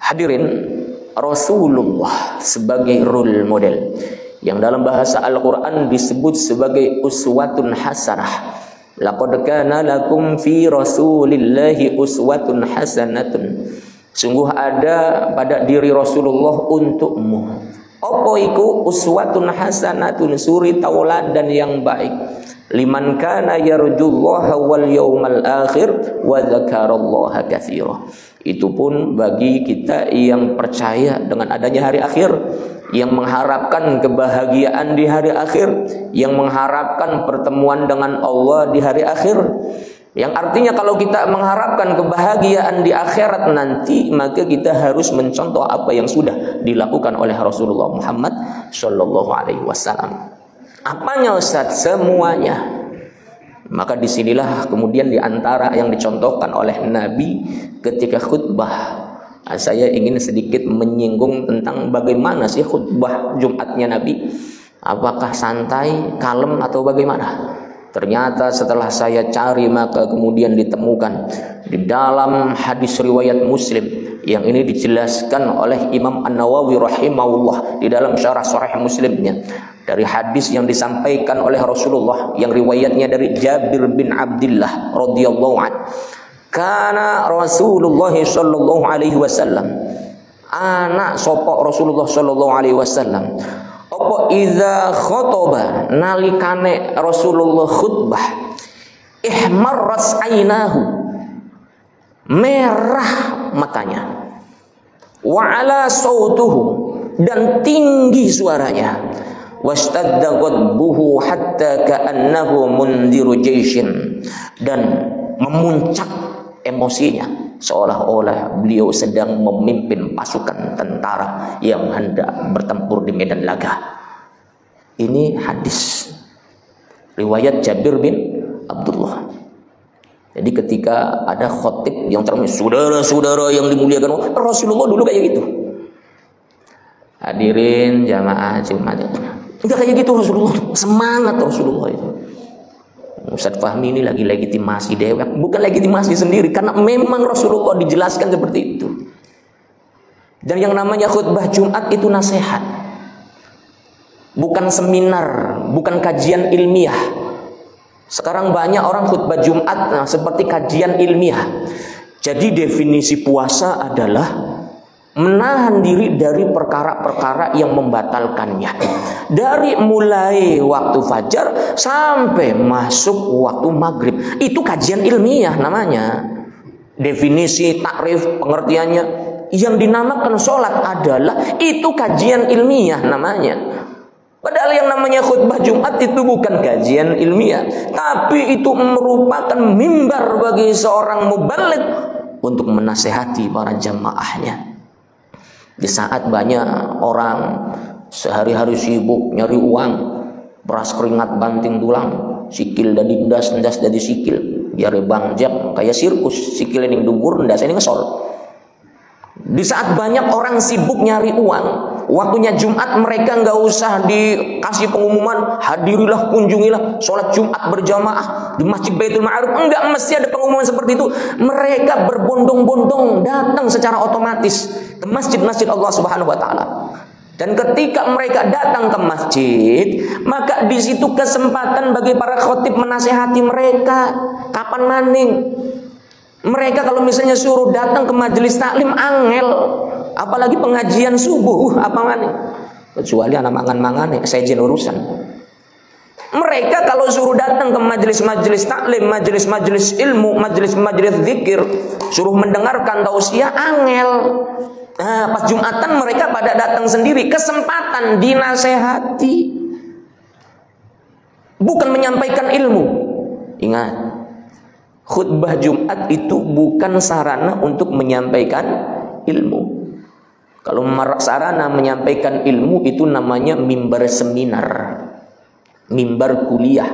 Hadirin, Rasulullah sebagai role model yang dalam bahasa Al-Quran disebut sebagai uswatun hasanah. Laqad kana lakum fi Rasulillahi uswatun hasanatun. Sungguh ada pada diri Rasulullah untukmu. Apa iku uswatun hasanatun, suri tauladan yang baik. Liman kana yarjullaha wal yawmal akhir wa dzakarallaha katsira. Itu pun bagi kita yang percaya dengan adanya hari akhir, yang mengharapkan kebahagiaan di hari akhir, yang mengharapkan pertemuan dengan Allah di hari akhir. Yang artinya kalau kita mengharapkan kebahagiaan di akhirat nanti, maka kita harus mencontoh apa yang sudah dilakukan oleh Rasulullah Muhammad Sallallahu Alaihi Wasallam. Apanya Ustaz? Semuanya. Maka disinilah kemudian diantara yang dicontohkan oleh Nabi ketika khutbah. Saya ingin sedikit menyinggung tentang bagaimana sih khutbah Jumatnya Nabi. Apakah santai, kalem atau bagaimana? Ternyata setelah saya cari maka kemudian ditemukan di dalam hadis riwayat Muslim yang ini dijelaskan oleh Imam An-Nawawi rahimahullah di dalam syarah Sahih Muslimnya, dari hadis yang disampaikan oleh Rasulullah yang riwayatnya dari Jabir bin Abdullah radhiyallahu anhu. Kana Rasulullah sallallahu alaihi wasallam, anak sopok Rasulullah sallallahu alaihi wasallam, apa idza khotoba, nalikane Rasulullah khutbah, ihmarras ainahu, merah matanya, wa ala sautuhu, dan tinggi suaranya, wastadda ghadbuhu hatta ka'annahu mundiru jaishin, dan memuncak emosinya seolah-olah beliau sedang memimpin pasukan tentara yang hendak bertempur di medan laga. Ini hadis riwayat Jabir bin Abdullah. Jadi ketika ada khotib yang termasuk saudara-saudara yang dimuliakan, Rasulullah dulu kayak gitu. Hadirin jamaah Jumat, enggak kayak gitu Rasulullah. Semangat Rasulullah itu. Ustaz Fahmi ini lagi legitimasi dewek, bukan legitimasi sendiri, karena memang Rasulullah dijelaskan seperti itu. Dan yang namanya khutbah Jumat itu nasihat, bukan seminar, bukan kajian ilmiah. Sekarang banyak orang khutbah Jumat seperti kajian ilmiah. Jadi definisi puasa adalah menahan diri dari perkara-perkara yang membatalkannya, dari mulai waktu fajar sampai masuk waktu maghrib. Itu kajian ilmiah namanya. Definisi, takrif, pengertiannya. Yang dinamakan sholat adalah itu kajian ilmiah namanya. Padahal yang namanya khutbah Jumat itu bukan kajian ilmiah, tapi itu merupakan mimbar bagi seorang mubaligh untuk menasehati para jamaahnya. Di saat banyak orang sehari-hari sibuk nyari uang, beras keringat banting tulang, sikil dari ndas dari sikil, biar bang jam kayak sirkus, sikil yang dhuwur ndas ini ngesol. Di saat banyak orang sibuk nyari uang, waktunya Jumat mereka nggak usah dikasih pengumuman, hadirilah, kunjungilah sholat Jumat berjamaah di Masjid Baitul Ma'ruf. Enggak mesti ada pengumuman seperti itu. Mereka berbondong-bondong datang secara otomatis ke masjid-masjid Allah Subhanahu wa taala. Dan ketika mereka datang ke masjid, maka di situ kesempatan bagi para khotib menasehati mereka. Kapan maning? Mereka kalau misalnya suruh datang ke majelis taklim angel, apalagi pengajian subuh, apa maning? Kecuali anak mangan-mangan sejen urusan. Mereka kalau suruh datang ke majelis-majelis taklim, majelis-majelis ilmu, majelis-majelis zikir, suruh mendengarkan tausiah angel. Nah, pas Jumatan mereka pada datang sendiri, kesempatan dinasehati, bukan menyampaikan ilmu. Ingat, khutbah Jumat itu bukan sarana untuk menyampaikan ilmu. Kalau sarana menyampaikan ilmu itu namanya mimbar seminar, mimbar kuliah.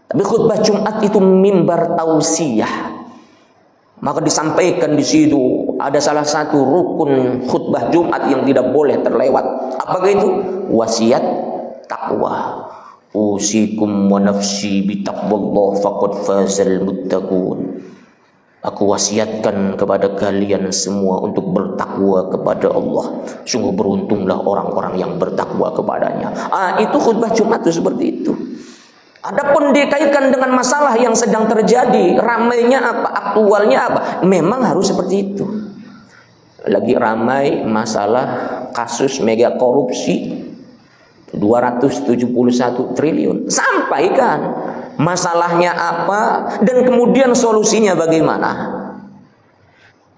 Tapi khutbah Jumat itu mimbar tausiah. Maka disampaikan di situ ada salah satu rukun khutbah Jumat yang tidak boleh terlewat. Apakah itu? Wasiat takwa. Usikum wa nafsi bitaqwallah faqad fazal muttaqun. Aku wasiatkan kepada kalian semua untuk bertakwa kepada Allah. Sungguh beruntunglah orang-orang yang bertakwa kepadanya. Itu khutbah Jumat itu seperti itu. Adapun dikaitkan dengan masalah yang sedang terjadi, ramainya apa, aktualnya apa, memang harus seperti itu. Lagi ramai masalah kasus mega korupsi 271 triliun. Sampaikan masalahnya apa dan kemudian solusinya bagaimana.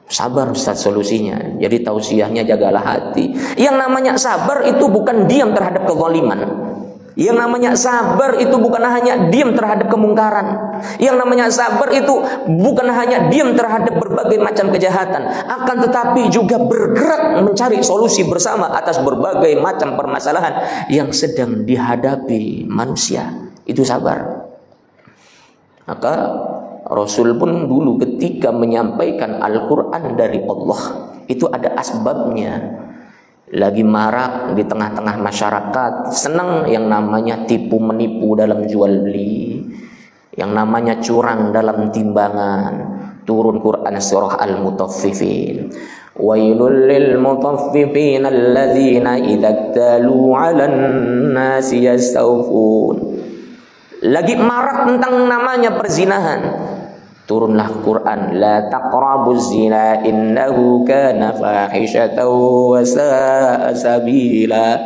Sabar Ustaz solusinya. Jadi tausiahnya jagalah hati. Yang namanya sabar itu bukan diam terhadap kezaliman. Yang namanya sabar itu bukan hanya diam terhadap kemungkaran. Yang namanya sabar itu bukan hanya diam terhadap berbagai macam kejahatan, akan tetapi juga bergerak mencari solusi bersama atas berbagai macam permasalahan yang sedang dihadapi manusia. Itu sabar. Maka Rasul pun dulu ketika menyampaikan Al-Quran dari Allah, itu ada asbabnya. Lagi marak di tengah-tengah masyarakat, senang yang namanya tipu menipu dalam jual beli, yang namanya curang dalam timbangan. Turun Quran surah Al-Mutaffifin. Wailul lil mutaffifin alladzina idza talu 'alan nasi yastawfun. Lagi marak tentang namanya perzinahan. Turunlah Quran, la taqrabuz zina innahu kana fahishatan wa sa'a sabila.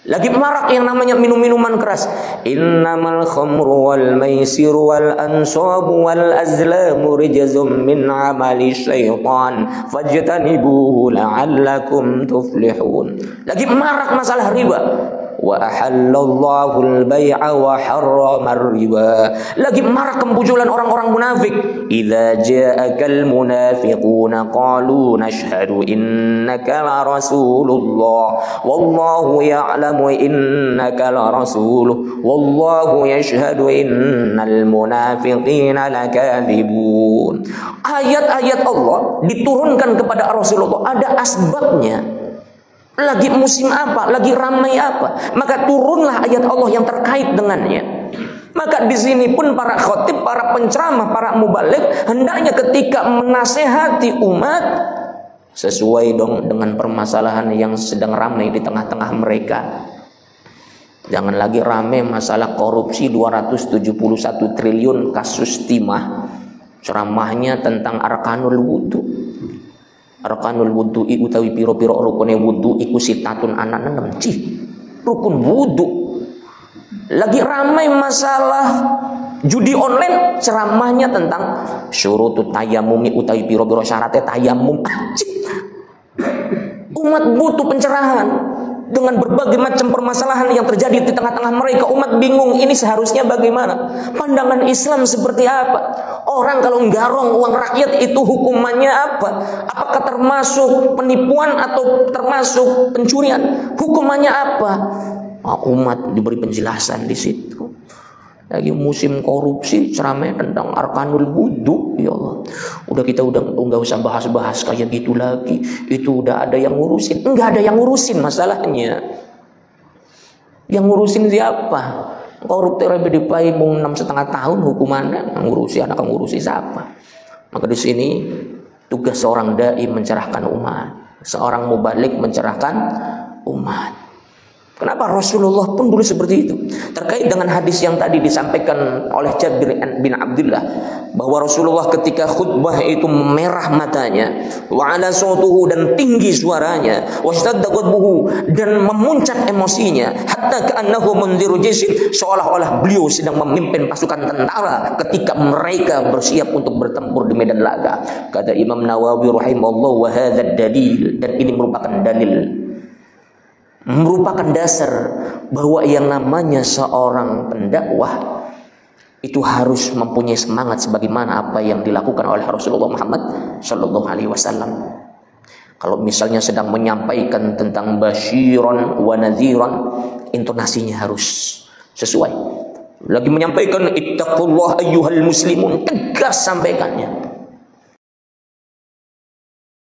Lagi marak yang namanya minum-minuman keras. Innamal khamru wal maisiru wal ansabu wal azlamu rijzum min amali syaitan fajtanibuhu la'allakum tuflihun. Lagi marak masalah riba. Wa ahallallahu al-bai'a wa harrama ar-riba. Lagi marak kemunculan orang-orang munafik. Idza ja'akal munafiquna qalu nashhadu innaka la rasulullah wallahu ya'lamu innaka la rasuluh wallahu yashhadu innal munafiqina lakadzibun. Ayat-ayat Allah diturunkan kepada Rasulullah ada asbabnya. Lagi musim apa, lagi ramai apa, maka turunlah ayat Allah yang terkait dengannya. Maka di sini pun para khotib, para penceramah, para mubaligh hendaknya ketika menasehati umat sesuai dong dengan permasalahan yang sedang ramai di tengah-tengah mereka. Jangan lagi ramai masalah korupsi 271 triliun kasus timah. Ceramahnya tentang arkanul wudu. Arkanul wudu'i utawi piro-piro rukune wudu iku sitatun anak 6 rukun wudu. Lagi ramai masalah judi online, ceramahnya tentang syurutut tayammumi utawi piro-piro syaratnya tayammum. Umat butuh pencerahan dengan berbagai macam permasalahan yang terjadi di tengah-tengah mereka. Umat bingung ini seharusnya bagaimana, pandangan Islam seperti apa. Orang kalau nggarong uang rakyat itu hukumannya apa? Apakah termasuk penipuan atau termasuk pencurian? Hukumannya apa? Umat diberi penjelasan di situ. Lagi musim korupsi, ceramah tentang arkanul wudu. Ya Allah, kita udah nggak usah bahas-bahas kayak gitu lagi. Itu udah ada yang ngurusin. Enggak ada yang ngurusin masalahnya. Yang ngurusin siapa? Koruptor dipakai 6,5 tahun hukumannya, ngurusi anak, ngurusi siapa? Maka di sini tugas seorang dai mencerahkan umat, seorang mubaligh mencerahkan umat. Kenapa Rasulullah pun dulu seperti itu? Terkait dengan hadis yang tadi disampaikan oleh Jabir bin Abdullah, bahwa Rasulullah ketika khutbah itu merah matanya, wa ala sautuhu dan tinggi suaranya, wa shtadda ghadbuhu dan memuncak emosinya, hatta ka'annahu mundziru jaysin, seolah-olah beliau sedang memimpin pasukan tentara ketika mereka bersiap untuk bertempur di medan laga. Kata Imam Nawawi rahimahullah, wa hadzal dalil, dan ini merupakan dalil, merupakan dasar bahwa yang namanya seorang pendakwah itu harus mempunyai semangat sebagaimana apa yang dilakukan oleh Rasulullah Muhammad Sallallahu Alaihi Wasallam. Kalau misalnya sedang menyampaikan tentang basyiran wa nadhiran, intonasinya harus sesuai. Lagi menyampaikan ittaqullah ayyuhal muslimun, tegas sampaikannya.